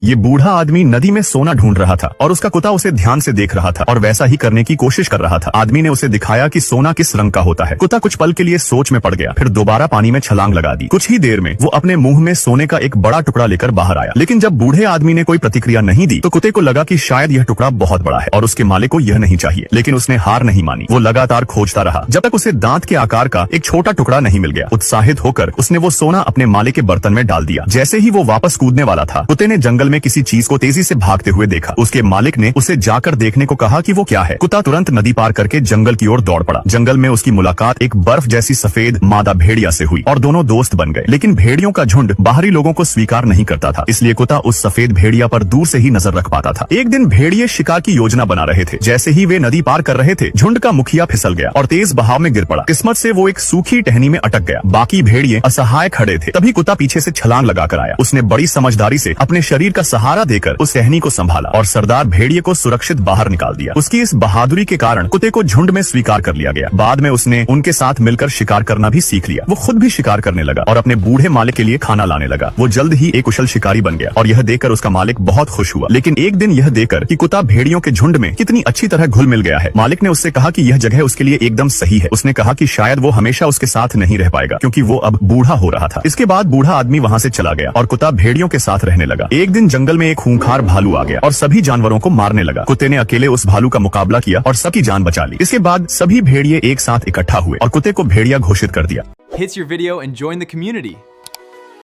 ये बूढ़ा आदमी नदी में सोना ढूंढ रहा था और उसका कुत्ता उसे ध्यान से देख रहा था और वैसा ही करने की कोशिश कर रहा था। आदमी ने उसे दिखाया कि सोना किस रंग का होता है। कुत्ता कुछ पल के लिए सोच में पड़ गया, फिर दोबारा पानी में छलांग लगा दी। कुछ ही देर में वो अपने मुंह में सोने का एक बड़ा टुकड़ा लेकर बाहर आया, लेकिन जब बूढ़े आदमी ने कोई प्रतिक्रिया नहीं दी तो कुत्ते को लगा कि शायद यह टुकड़ा बहुत बड़ा है और उसके मालिक को यह नहीं चाहिए। लेकिन उसने हार नहीं मानी। वो लगातार खोजता रहा जब तक उसे दांत के आकार का एक छोटा टुकड़ा नहीं मिल गया। उत्साहित होकर उसने वो सोना अपने मालिक के बर्तन में डाल दिया। जैसे ही वो वापस कूदने वाला था, कुत्ते ने जंगल में किसी चीज को तेजी से भागते हुए देखा। उसके मालिक ने उसे जाकर देखने को कहा कि वो क्या है। कुत्ता तुरंत नदी पार करके जंगल की ओर दौड़ पड़ा। जंगल में उसकी मुलाकात एक बर्फ जैसी सफेद मादा भेड़िया से हुई और दोनों दोस्त बन गए। लेकिन भेड़ियों का झुंड बाहरी लोगों को स्वीकार नहीं करता था, इसलिए कुत्ता उस सफेद भेड़िया पर दूर से ही नजर रख पाता था। एक दिन भेड़िए शिकार की योजना बना रहे थे। जैसे ही वे नदी पार कर रहे थे, झुंड का मुखिया फिसल गया और तेज बहाव में गिर पड़ा। किस्मत से वो एक सूखी टहनी में अटक गया। बाकी भेड़िए असहाय खड़े थे। तभी कुत्ता पीछे से छलांग लगाकर आया। उसने बड़ी समझदारी से अपने शरीर का सहारा देकर उस टहनी को संभाला और सरदार भेड़िए को सुरक्षित बाहर निकाल दिया। उसकी इस बहादुरी के कारण कुत्ते को झुंड में स्वीकार कर लिया गया। बाद में उसने उनके साथ मिलकर शिकार करना भी सीख लिया। वो खुद भी शिकार करने लगा और अपने बूढ़े मालिक के लिए खाना लाने लगा। वो जल्द ही एक कुशल शिकारी बन गया और यह देखकर उसका मालिक बहुत खुश हुआ। लेकिन एक दिन यह देखकर कि कुत्ता भेड़ियों के झुंड में कितनी अच्छी तरह घुल मिल गया है, मालिक ने उससे कहा कि यह जगह उसके लिए एकदम सही है। उसने कहा कि शायद वो हमेशा उसके साथ नहीं रह पाएगा क्योंकि वो अब बूढ़ा हो रहा था। इसके बाद बूढ़ा आदमी वहाँ से चला गया और कुत्ता भेड़ियों के साथ रहने लगा। एक दिन जंगल में एक खूंखार भालू आ गया और सभी जानवरों को मारने लगा। कुत्ते ने अकेले उस भालू का मुकाबला किया और सबकी जान बचा ली। इसके बाद सभी भेड़िए एक साथ इकट्ठा हुए और कुत्ते को भेड़िया घोषित कर दिया। Hits your video and join the community.